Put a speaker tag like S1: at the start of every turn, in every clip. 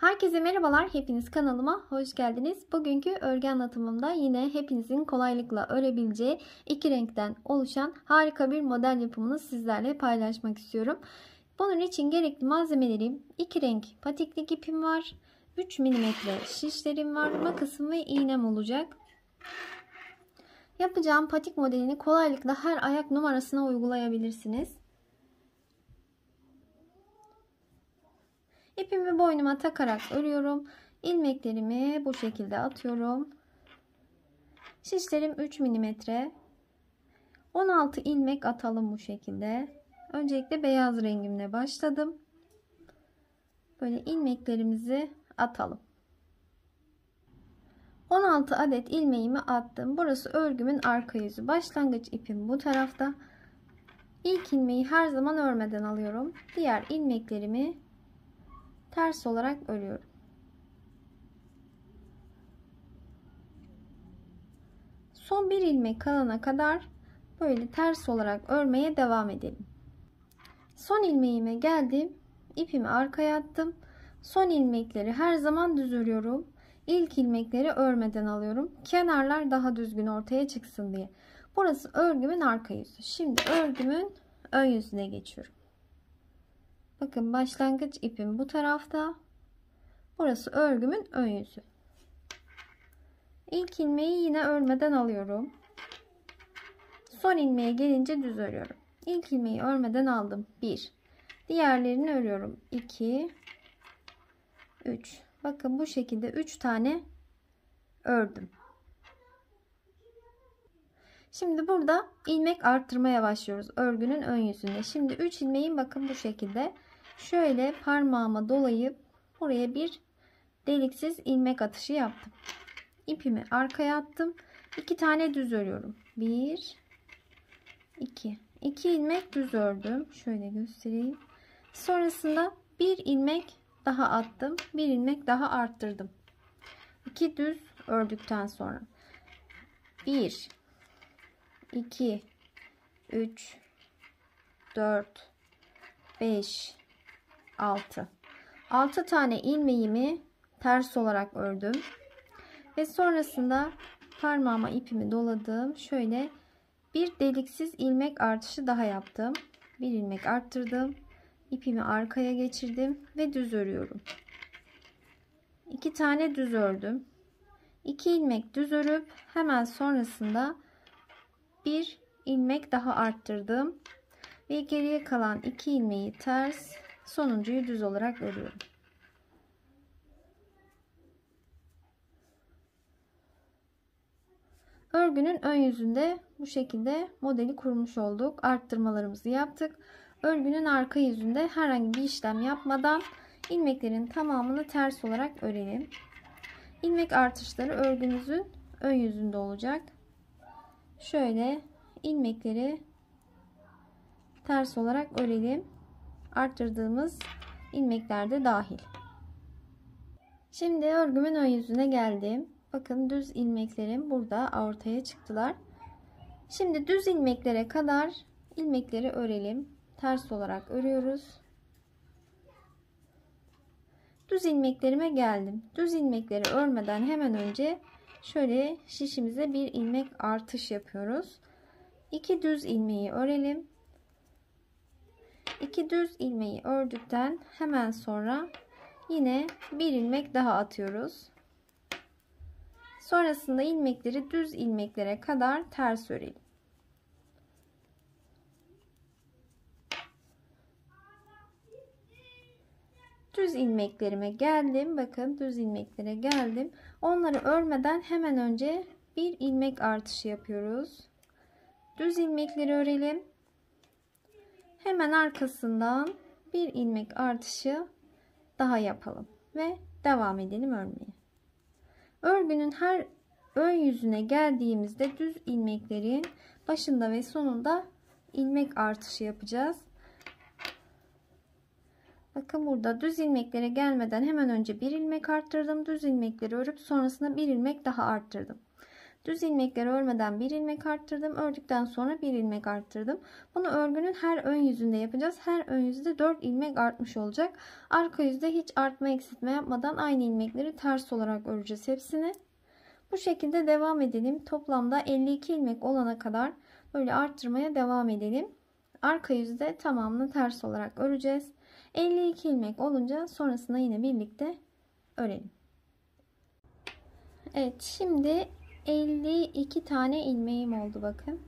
S1: Herkese merhabalar. Hepiniz kanalıma hoş geldiniz. Bugünkü örgü anlatımımda yine hepinizin kolaylıkla örebileceği iki renkten oluşan harika bir model yapımını sizlerle paylaşmak istiyorum. Bunun için gerekli malzemelerim: 2 renk patiklik ipim var, 3 mm şişlerim var, makasım ve iğnem olacak. Yapacağım patik modelini kolaylıkla her ayak numarasına uygulayabilirsiniz. İpimi boynuma takarak örüyorum. İlmeklerimi bu şekilde atıyorum. Şişlerim 3 mm. 16 ilmek atalım bu şekilde. Öncelikle beyaz rengimle başladım. Böyle ilmeklerimizi atalım. 16 adet ilmeğimi attım. Burası örgümün arka yüzü. Başlangıç ipim bu tarafta. İlk ilmeği her zaman örmeden alıyorum. Diğer ilmeklerimi ters olarak örüyorum. Son bir ilmek kalana kadar böyle ters olarak örmeye devam edelim. Son ilmeğime geldim. İpimi arkaya attım. Son ilmekleri her zaman düz örüyorum. İlk ilmekleri örmeden alıyorum. Kenarlar daha düzgün ortaya çıksın diye. Burası örgümün arka yüzü. Şimdi örgümün ön yüzüne geçiyorum. Bakın, başlangıç ipim bu tarafta. Burası örgümün ön yüzü. İlk ilmeği yine örmeden alıyorum. Son ilmeğe gelince düz örüyorum. İlk ilmeği örmeden aldım. 1. Diğerlerini örüyorum. 2. 3. Bakın, bu şekilde 3 tane ördüm. Şimdi burada ilmek arttırmaya başlıyoruz örgünün ön yüzünde. Şimdi 3 ilmeğin bakın bu şekilde şöyle parmağıma dolayıp buraya bir deliksiz ilmek atışı yaptım. İpimi arkaya attım. 2 tane düz örüyorum. 1 2 2 ilmek düz ördüm. Şöyle göstereyim. Sonrasında bir ilmek daha attım. Bir ilmek daha arttırdım. 2 düz ördükten sonra 1 2 3 4 5 6 tane ilmeğimi ters olarak ördüm. Ve sonrasında parmağıma ipimi doladım. Şöyle bir deliksiz ilmek artışı daha yaptım. Bir ilmek arttırdım. İpimi arkaya geçirdim ve düz örüyorum. 2 tane düz ördüm. 2 ilmek düz örüp hemen sonrasında bir ilmek daha arttırdım. Ve geriye kalan 2 ilmeği ters, sonuncuyu düz olarak örüyorum. Örgünün ön yüzünde bu şekilde modeli kurmuş olduk. Arttırmalarımızı yaptık. Örgünün arka yüzünde herhangi bir işlem yapmadan ilmeklerin tamamını ters olarak örelim. İlmek artışları örgümüzün ön yüzünde olacak. Şöyle ilmekleri ters olarak örelim. Arttırdığımız ilmekler de dahil. Şimdi örgümün ön yüzüne geldim. Bakın, düz ilmeklerim burada ortaya çıktılar. Şimdi düz ilmeklere kadar ilmekleri örelim. Ters olarak örüyoruz. Düz ilmeklerime geldim. Düz ilmekleri örmeden hemen önce şöyle şişimize bir ilmek artış yapıyoruz. 2 düz ilmeği örelim. 2 düz ilmeği ördükten hemen sonra yine bir ilmek daha atıyoruz. Sonrasında ilmekleri düz ilmeklere kadar ters örelim. Düz ilmeklerime geldim. Bakın, düz ilmeklere geldim. Onları örmeden hemen önce bir ilmek artışı yapıyoruz. Düz ilmekleri örelim. Hemen arkasından bir ilmek artışı daha yapalım ve devam edelim örmeye. Örgünün her ön yüzüne geldiğimizde düz ilmeklerin başında ve sonunda ilmek artışı yapacağız. Bakın, burada düz ilmeklere gelmeden hemen önce bir ilmek arttırdım. Düz ilmekleri örüp sonrasında bir ilmek daha arttırdım. Düz ilmekleri örmeden bir ilmek arttırdım. Ördükten sonra bir ilmek arttırdım. Bunu örgünün her ön yüzünde yapacağız. Her ön yüzde 4 ilmek artmış olacak. Arka yüzde hiç artma eksiltme yapmadan aynı ilmekleri ters olarak öreceğiz hepsini. Bu şekilde devam edelim. Toplamda 52 ilmek olana kadar böyle arttırmaya devam edelim. Arka yüzde tamamını ters olarak öreceğiz. 52 ilmek olunca sonrasında yine birlikte örelim. Evet, şimdi 52 tane ilmeğim oldu bakın.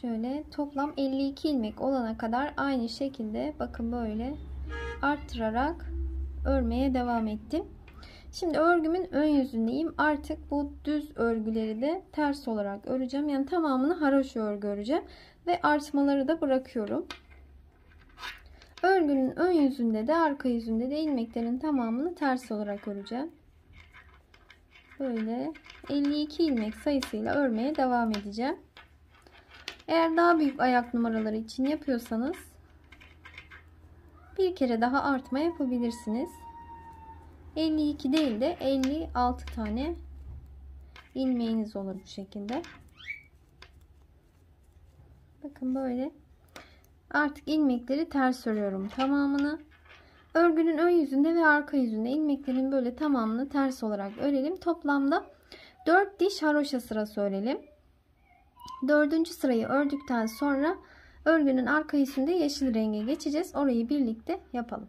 S1: Şöyle toplam 52 ilmek olana kadar aynı şekilde bakın böyle arttırarak örmeye devam ettim. Şimdi örgümün ön yüzündeyim. Artık bu düz örgüleri de ters olarak öreceğim. Yani tamamını haroşa örgü öreceğim ve artmaları da bırakıyorum. Örgünün ön yüzünde de arka yüzünde de ilmeklerin tamamını ters olarak öreceğim. Böyle 52 ilmek sayısıyla örmeye devam edeceğim. Eğer daha büyük ayak numaraları için yapıyorsanız bir kere daha artma yapabilirsiniz. 52 değil de 56 tane ilmeğiniz olur bu şekilde. Bakın böyle. Artık ilmekleri ters örüyorum tamamını. Örgünün ön yüzünde ve arka yüzünde ilmeklerin böyle tamamını ters olarak örelim. Toplamda 4 diş haroşa sırası örelim. 4. sırayı ördükten sonra örgünün arka yüzünde yeşil renge geçeceğiz. Orayı birlikte yapalım.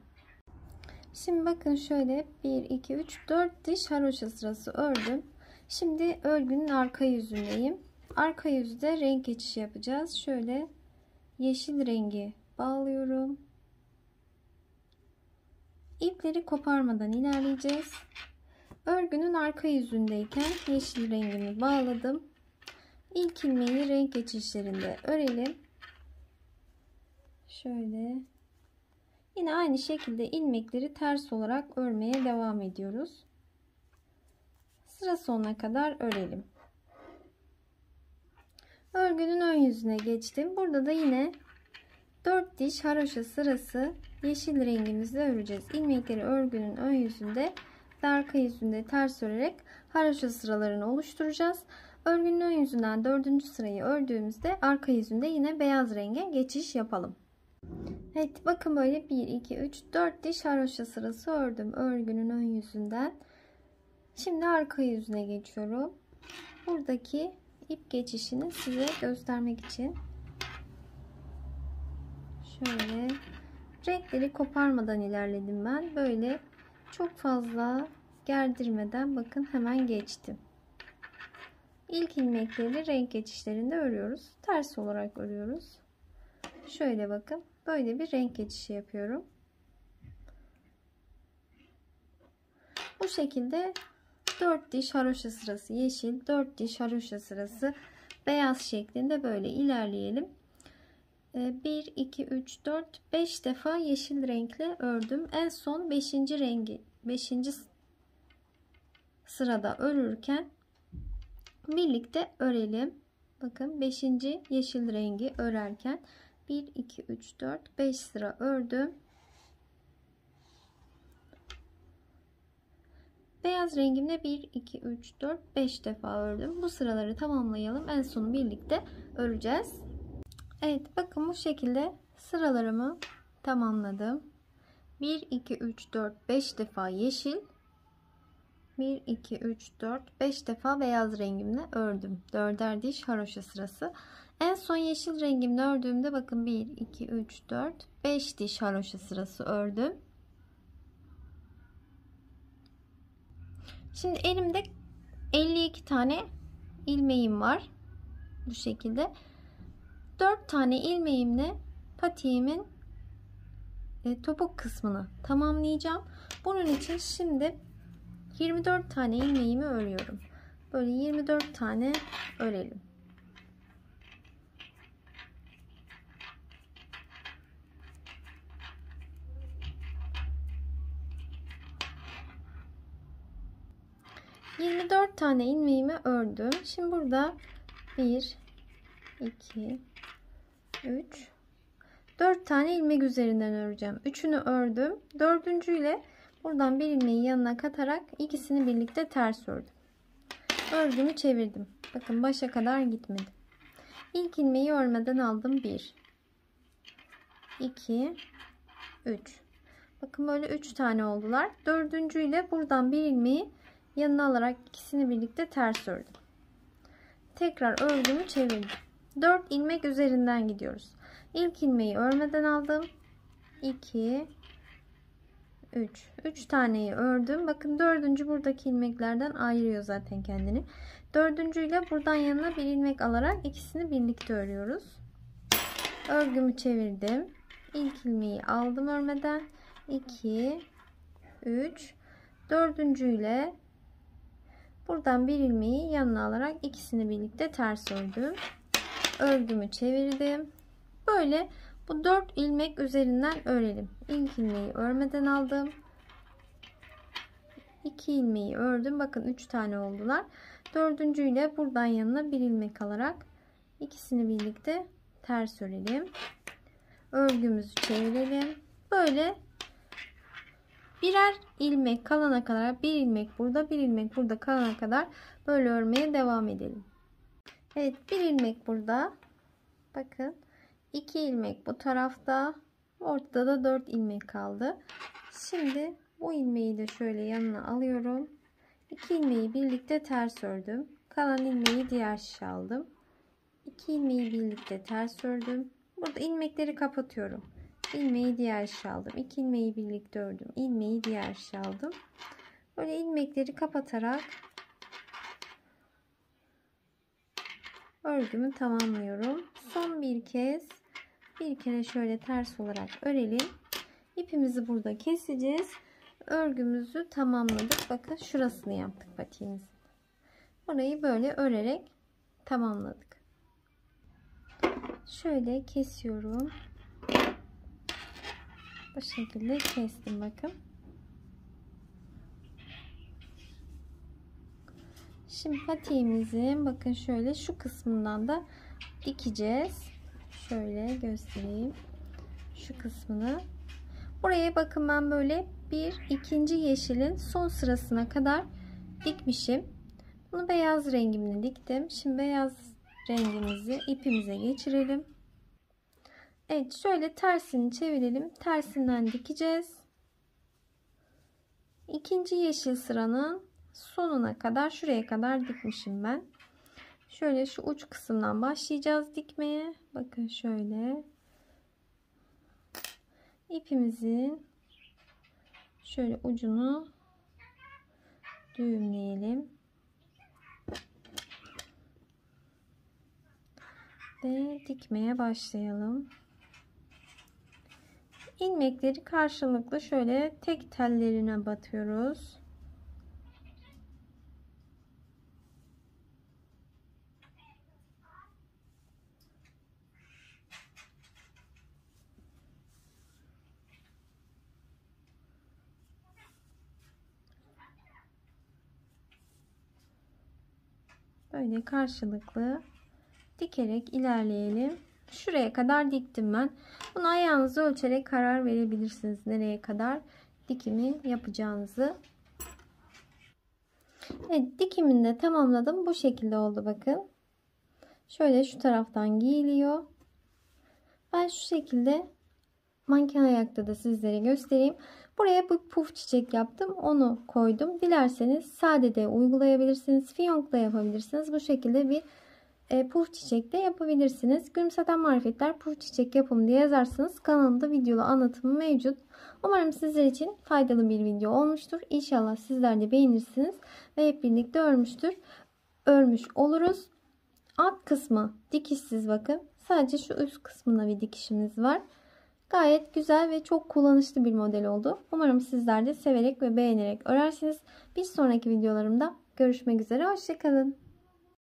S1: Şimdi bakın şöyle 1 2 3 4 diş haroşa sırası ördüm. Şimdi örgünün arka yüzündeyim. Arka yüzde renk geçişi yapacağız. Şöyle yeşil rengi bağlıyorum. İpleri koparmadan ilerleyeceğiz. Örgünün arka yüzündeyken yeşil rengimi bağladım. İlk ilmeği renk geçişlerinde örelim. Şöyle. Yine aynı şekilde ilmekleri ters olarak örmeye devam ediyoruz. Sıra sonuna kadar örelim. Örgünün ön yüzüne geçtim. Burada da yine 4 diş haroşa sırası yeşil rengimizle öreceğiz. İlmekleri örgünün ön yüzünde ve arka yüzünde ters örerek haroşa sıralarını oluşturacağız. Örgünün ön yüzünden 4. sırayı ördüğümüzde arka yüzünde yine beyaz renge geçiş yapalım. Evet, bakın böyle 1 2 3 4 diş haroşa sırası ördüm örgünün ön yüzünden. Şimdi arka yüzüne geçiyorum. Buradaki ip geçişini size göstermek için şöyle renkleri koparmadan ilerledim ben. Böyle çok fazla gerdirmeden bakın hemen geçtim. İlk ilmekleri renk geçişlerinde örüyoruz. Ters olarak örüyoruz. Şöyle bakın. Böyle bir renk geçişi yapıyorum. Bu şekilde 4 diş haroşa sırası yeşil, 4 diş haroşa sırası beyaz şeklinde böyle ilerleyelim. 1 2 3 4 5 defa yeşil renkle ördüm. En son 5. rengi 5. sırada örürken birlikte örelim. Bakın 5. yeşil rengi örerken 1 2 3 4 5 sıra ördüm. Beyaz rengimle 1 2 3 4 5 defa ördüm. Bu sıraları tamamlayalım. En sonu birlikte öreceğiz. Evet, bakın bu şekilde sıralarımı tamamladım. 1 2 3 4 5 defa yeşil, 1 2 3 4 5 defa beyaz rengimle ördüm. 4'er diş haroşa sırası. En son yeşil rengimle ördüğümde bakın 1 2 3 4 5 diş haroşa sırası ördüm. Şimdi elimde 52 tane ilmeğim var. Bu şekilde 4 tane ilmeğimle patiğimin topuk kısmını tamamlayacağım. Bunun için şimdi 24 tane ilmeğimi örüyorum. Böyle 24 tane örelim. ...24 tane ilmeğimi ördüm. Şimdi burada 1 2 3 4 tane ilmek üzerinden öreceğim. 3'ünü ördüm. 4. ile buradan bir ilmeği yanına katarak ikisini birlikte ters ördüm. Örgümü çevirdim. Bakın başa kadar gitmedim. İlk ilmeği örmeden aldım. 1 2 3. Bakın böyle 3 tane oldular. Dördüncüyle buradan bir ilmeği yanına alarak ikisini birlikte ters ördüm. Tekrar örgümü çevirdim. 4 ilmek üzerinden gidiyoruz. İlk ilmeği örmeden aldım. 2 3. 3 taneyi ördüm. Bakın dördüncü buradaki ilmeklerden ayırıyor zaten kendini. Dördüncüyle buradan yanına bir ilmek alarak ikisini birlikte örüyoruz. Örgümü çevirdim. İlk ilmeği aldım örmeden. 2 3. Dördüncüyle buradan bir ilmeği yanına alarak ikisini birlikte ters ördüm. Örgümü çevirdim. Böyle bu 4 ilmek üzerinden örelim. İlk ilmeği örmeden aldım. 2 ilmeği ördüm. Bakın 3 tane oldular. Dördüncüyle buradan yanına bir ilmek alarak ikisini birlikte ters örelim. Örgümüzü çevirelim. Böyle birer ilmek kalana kadar, bir ilmek burada, bir ilmek burada kalana kadar böyle örmeye devam edelim. Evet, bir ilmek burada. Bakın 2 ilmek bu tarafta. Ortada da 4 ilmek kaldı. Şimdi bu ilmeği de şöyle yanına alıyorum. 2 ilmeği birlikte ters ördüm. Kalan ilmeği diğer şişe aldım. 2 ilmeği birlikte ters ördüm. Burada ilmekleri kapatıyorum. İlmeği diğer şişe aldım. 2 ilmeği birlikte ördüm. İlmeği diğer şişe aldım. Böyle ilmekleri kapatarak örgümü tamamlıyorum. Son bir kere şöyle ters olarak örelim. İpimizi burada keseceğiz. Örgümüzü tamamladık. Bakın şurasını yaptık patiğimizin. Burayı böyle örerek tamamladık. Şöyle kesiyorum. Bu şekilde kestim bakın. Şimdi patiğimizin bakın şöyle şu kısmından da dikeceğiz. Şöyle göstereyim. Şu kısmını. Buraya bakın ben böyle ikinci yeşilin son sırasına kadar dikmişim. Bunu beyaz rengimle diktim. Şimdi beyaz rengimizi ipimize geçirelim. Evet, şöyle tersini çevirelim. Tersinden dikeceğiz. İkinci yeşil sıranın sonuna kadar, şuraya kadar dikmişim ben. Şöyle şu uç kısımdan başlayacağız dikmeye. Bakın şöyle. İpimizin şöyle ucunu düğümleyelim. Ve dikmeye başlayalım. İlmekleri karşılıklı şöyle tek tellerine batıyoruz. Böyle karşılıklı dikerek ilerleyelim. Şuraya kadar diktim ben. Bunu ayağınızı ölçerek karar verebilirsiniz. Nereye kadar dikimi yapacağınızı. Evet, dikimini de tamamladım. Bu şekilde oldu bakın. Şöyle şu taraftan giyiliyor. Ben şu şekilde manken ayakta da sizlere göstereyim. Buraya bir puf çiçek yaptım. Onu koydum. Dilerseniz sade de uygulayabilirsiniz. Fiyonk da yapabilirsiniz. Bu şekilde bir puf çiçek de yapabilirsiniz. Gülümseten Marifetler puf çiçek yapımı diye yazarsanız kanalımda videolu anlatımı mevcut. Umarım sizler için faydalı bir video olmuştur. İnşallah sizler de beğenirsiniz ve hep birlikte örmüş oluruz. Alt kısmı dikişsiz bakın. Sadece şu üst kısmında bir dikişimiz var. Gayet güzel ve çok kullanışlı bir model oldu. Umarım sizler de severek ve beğenerek örersiniz. Bir sonraki videolarımda görüşmek üzere. Hoşça kalın.